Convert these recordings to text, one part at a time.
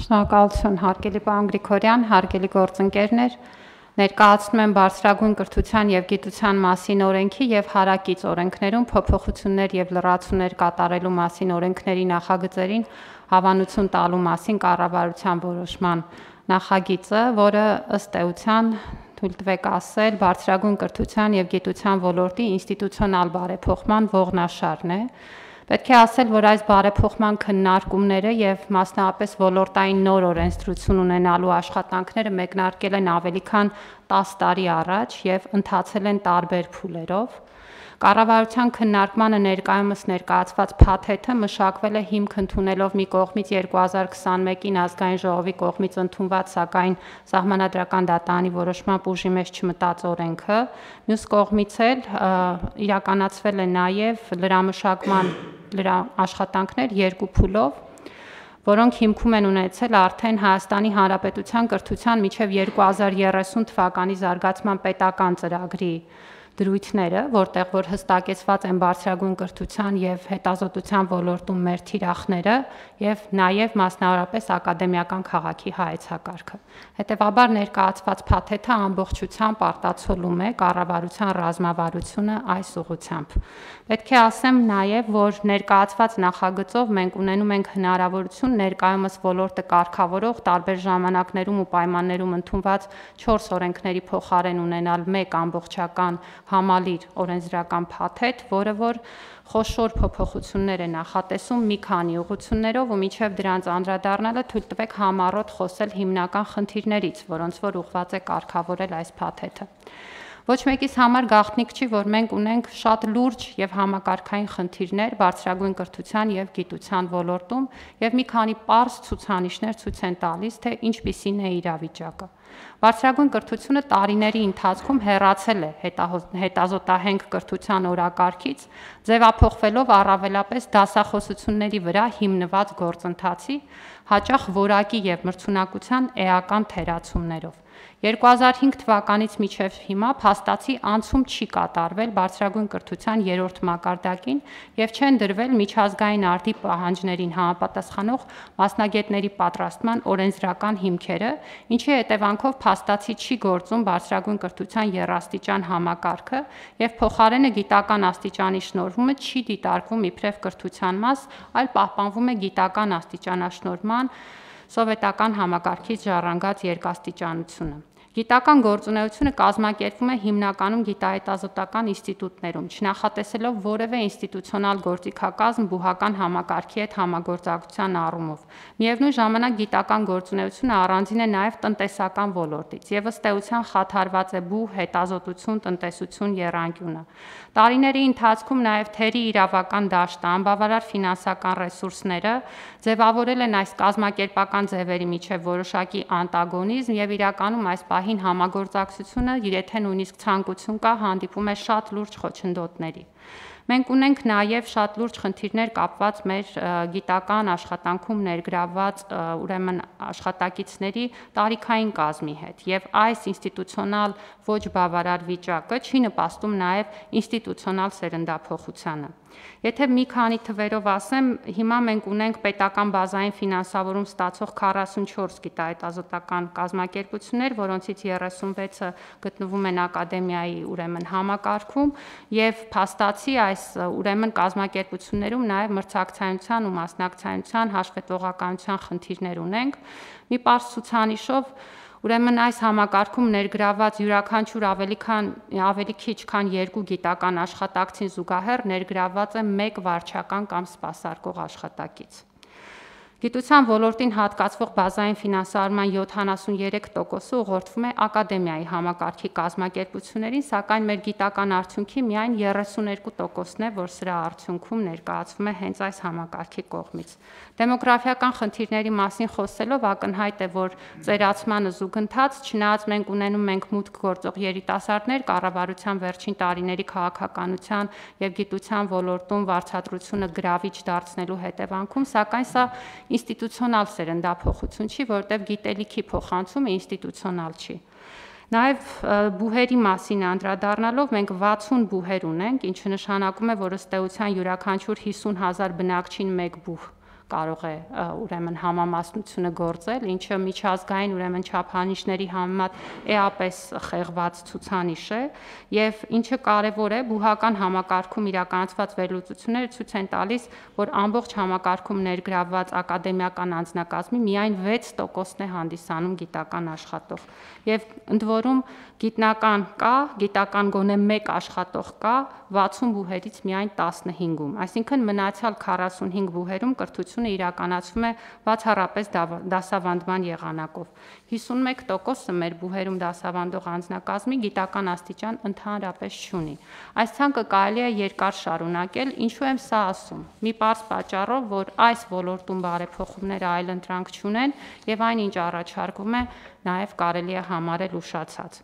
Շնորհակալություն, հարգելի պարոն Գրիգորյան, հարգելի գործընկերներ, ներկայացնում եմ բարձրագույն կրթության և գիտության մասին օրենքի և հարակից օրենքներում փոփոխություններ և լրացումներ կատարելու մասին օրենքների նախագծերին հավանություն տալու մասին կառավարության որոշման նախագիծը, որը ըստ էության թույլ տվեք ասել բարձրագույն կրթության և գիտության ոլորտի ինստիտուցիոնալ բարեփոխման ողնաշարն է։ Պետք է ասել, որ այս բարեփոխման քննարկումները և մասնավորապես ոլորտային նոր օրենսդրություն ունենալու աշխատանքները մեկնարկել են ավելի քան 10 տարի առաջ և ընթացել են տարբեր փուլերով։ Կառավարության քննարկմանը ներկայումս ներկայացված փաթեթը մշակվել է հիմք ընդունելով մի կողմից 2021-ին ազգային ժողովի կողմից ընդունված, սակայն Սահմանադրական դատարանի որոշմամբ ուժի մեջ չմտած օրենքը, մյուս կողմից էլ իրականացվել է նաև լրամշակման աշխատանքներ երկու փուլով, որոնք հիմքում են ունեցել արդեն Հայաստանի Հանրապետության կրթության մինչև 2030 թվականի զարգացման պետական ծրագրի դրույթները, որտեղ որ հստակեցված են բարձրագույն կրթության և հետազոտության ոլորտում մեր թիրախները և նաև մասնավորապես ակադեմիական քաղաքի հայեցակարգը։ Հետևաբար ներկայացված փաթեթը ամբողջությամբ արտացոլում է կառավարության ռազմավարությունը այս ուղղությամբ։ Պետք է ասեմ նաև, որ ներկայացված նախագծով մենք ունենում ենք հնարավորություն ներկայումս ոլորտը կարգավորող տարբեր ժամանակներում ու պայմաններում ընդունված 4 օրենքների փոխարեն ունենալ մեկ ամբողջական համալիր օրենսդրական փաթեթ, որը որ խոշոր փոփոխություններ է նախատեսում մի քանի ուղղություններով ու մինչև դրանց անդրադառնալը թույլ տվեք համառոտ խոսել հիմնական խնդիրներից, որոնց որ ուղղված է կարգավորել այս փաթեթը։ Ոչ մեկիս համար գաղտնիք չի, որ մենք ունենք շատ լուրջ և համակարգային խնդիրներ բարձրագույն կրթության և գիտության ոլորտում և մի քանի պարզ ցուցանիշներ ցույց են տալիս, թե ինչպիսին է իրավիճակը։ Բարձրագույն կրթությունը տարիների ընթացքում հեռացել է հետազոտահենք կրթության օրակարգից, ձևափոխվելով առավելապես դասախոսությունների վրա հիմնված գործընթացի, հաճախ որակի և մրցունակության էական թերացումներով։ 2005 թվականից մինչև հիմա փաստացի անցում չի կատարվել բարձրագույն կրթության 3-րդ մակարդակին և չեն դրվել միջազգային արդի պահանջներին համապատասխանող մասնագետների պատրաստման օրենսդրական հիմքերը, ինչի հետևանքով փաստացի չի գործում բարձրագույն կրթության եռաստիճան համակարգը և փոխարենը գիտական աստիճանի շնորհումը չի դիտարկվում իբրև կրթության մաս, այլ պահպանվում է գիտական աստիճանաշնորհման սովետական համակարգից ժառանգած երկաստիճանությունը։ Գիտական գործունեությունը կազմակերպվում է հիմնականում գիտահետազոտական ինստիտուտներում, չնախատեսելով որևէ ինստիտուցիոնալ գործիքակազմ բուհական համակարգի հետ համագործակցության առումով։ Միևնույն ժամանակ գիտական գործունեությունը առանձին է նաև տնտեսական ոլորտից և ըստ էության խաթարված է բուհ, հետազոտություն, տնտեսություն եռանկյունը։ Տարիների ընթացքում նաև թերի իրավական դաշտը, անբավարար ֆինանսական ռեսուրսները ձևավորել են այս կազմակերպական ձևերի միջև որոշակի անտագոնիզմ և իրականում այս պահին համագործակցությունը, եթե նույնիսկ ցանկություն կա, հանդիպում է շատ լուրջ խոչընդոտների։ Մենք ունենք նաև շատ լուրջ խնդիրներ կապված մեր գիտական աշխատանքում ներգրավված աշխատակիցների տարիքային կազմի հետ և այս ինստիտուցիոնալ ոչ բավարար վիճակը չի նպաստում նաև ինստիտուցիոնալ սերնդափոխությանը։ Եթե մի քանի թվերով ասեմ, հիմա մենք ունենք պետական բազային ֆինանսավորում ստացող 44 գիտահետազոտական կազմակերպություններ, որոնցից 36-ը գտնվում են ակադեմիայի համակարգում և փաստացի այս կազմակերպություններում նաև մրցակցայնության ու մասնակցայնության հաշվետվողականության խնդիրներ ունենք։ Մի պարզ ցուցանիշով այս համակարգում ներգրավված յուրաքանչյուր ավելի քիչ քան 2 գիտական աշխատակցին զուգահեռ ներգրավված է 1 վարչական կամ սպասարկող աշխատակից։ Գիտության ոլորտին հատկացվող բազային ֆինանսավորման 73%-ը ուղղորդվում է ակադեմիայի համակարգի կազմակերպություններին, սակայն մեր գիտական արդյունքի միայն 32%-ն է, որ սրա արդյունքում ներկայացվում է հենց այս համակարգի կողմից։ Դեմոգրաֆիական խնդիրների մասին խոսելով ակնհայտ է, որ ծերացմանը զուգընթաց, չնայած մենք ունենում ենք մուտք գործող երիտասարդներ, կառավարության վերջին տարիների քաղաքականության և գիտության ոլորտում վարձատրությունը գրավիչ դարձնելու հետևանքում, սակայն սա ինստիտուցիոնալ սերնդափոխություն չի, որտեղ գիտելիքի փոխանցումը ինստիտուցիոնալ չի։ Նաև բուհերի մասին անդրադառնալով մենք 60 բուհեր ունենք, ինչը նշանակում է, որ ըստ էության յուրաքանչյուր 50,000 բնակչին 1 բուհ կարող է ուրեմն համամասնությունը գործել, ինչը միջազգային ուրեմն չափանիշների համեմատ էապես խեղված ցուցանիշ է, եւ ինչը կարեւոր է, բուհական համակարգում իրականացված վերլուծությունները ցույց են տալիս, որ ամբողջ համակարգում ներգրավված ակադեմիական անձնակազմի միայն 6%-ն է հանդիսանում գիտական աշխատող, եւ ընդ որում գիտնական կա, գիտական գոնե 1 աշխատող կա 60 բուհերից միայն 15-ում, այսինքն մնացյալ 45 բուհերում կրթությունը իրականացվում է բացառապես դասավանդման եղանակով։ 51%-ը մեր բուհերում դասավանդող անձնակազմի գիտական աստիճան ընդհանրապես չունի։ Այս ցանկը կարելի է երկար շարունակել, ինչու եմ սա ասում։ Մի պարզ պատճառով, որ այս ոլորտում բարեփոխումները այլընտրանք չունեն եւ այնինչ առաջարկվում է նաեւ կարելի է համարել ուշացած։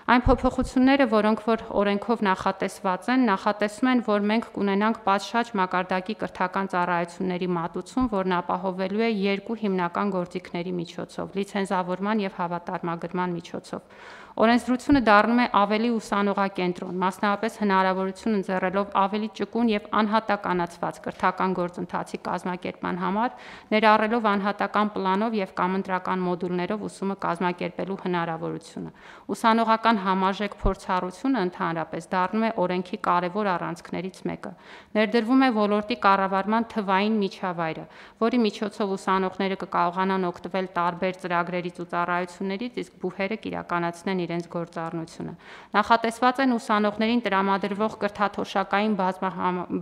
Այն փոփոխությունները, որոնք որ օրենքով նախատեսված են, նախատեսում են, որ մենք կունենանք պատշաճ մակարդակի կրթական ծառայությունների մատուցում, որն ապահովելու է երկու հիմնական գործիքների միջոցով՝ լիցենզավորման եւ հավատարմագրման միջոցով։ Օրենսդրությունը դառնում է ավելի ուսանողակենտրոն, մասնավորապես հնարավորություն ընձեռելով ավելի ճկուն եւ անհատականացված կրթական գործընթացի կազմակերպման համար, ներառելով անհատական պլանով եւ կամ ընտրական մոդուլներով ուսումը կազմակերպելու հնարավորությունը։ Ուսանողական համարժեք փորձառությունը ընդհանրապես դառնում է օրենքի կարևոր առանցքներից մեկը։ Ներդրվում է ոլորտի կառավարման թվային միջավայրը, որի միջոցով ուսանողները կկարողանան օգտվել տարբեր ծրագրերից ու ծառայություններից, իսկ բուհերը կիրականացնեն իրենց գործառնությունը։ Նախատեսված են ուսանողներին տրամադրվող կրթաթոշակային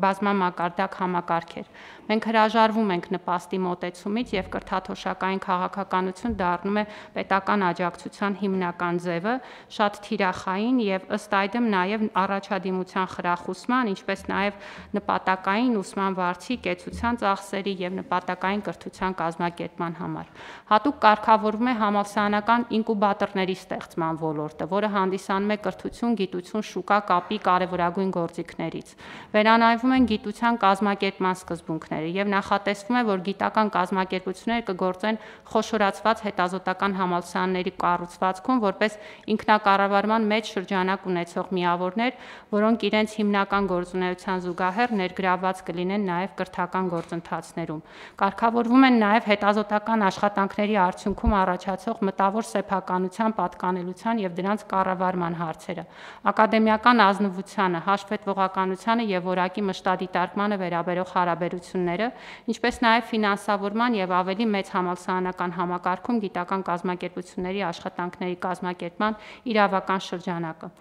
բազմամակարդակ համակարգեր։ Մենք հրաժարվում ենք նպաստի մոտեցումից եւ կրթաթոշակային քաղաքականություն դառնում է պետական աջակցության հիմնական ձևը, շատ թիրախային եւ ըստ այդմ նաեւ առաջադիմության խրախուսման, ինչպես նաեւ նպատակային ուսման վարձի, կեցության ծախսերի եւ նպատակային կրթության կազմակերպման համար։ Հատուկ կարգավորվում է համալսարանական ինկուբատորների ստեղծման ոլորտը, որը հանդիսանում է կրթություն, գիտություն, շուկա կապի կարևորագույն գործիքներից։ Վերանայվում են գիտության կազմակերպման սկզբունքները եւ նախատեսվում է, որ գիտական կազմակերպությունները կգործեն խոշորացված հետազոտական համալսարանների կառուցվածքում որպես ինքնակառավարման մեջ շրջանակ ունեցող միավորներ, որոնք իրենց հիմնական գործունեության զուգահեռ ներգրավված կլինեն նաեւ կրթական գործընթացներում։ Կարգավորվում են նաեւ հետազոտական աշխատանքների արդյունքում առաջացող մտավոր սեփականության պատկանելության եւ դրանց կառավարման հարցերը, ակադեմիական ազնվությանը, հաշվետվողականությանը եւ որակի մշտադիտարկմանը վերաբերող հարաբերությունները, ինչպես նաեւ ֆինանսավորման եւ ավելի մեծ համալսարանական համակարգում գիտական կազմակերպությունների աշխատանքների կազմակերպման իրավական շրջանակը։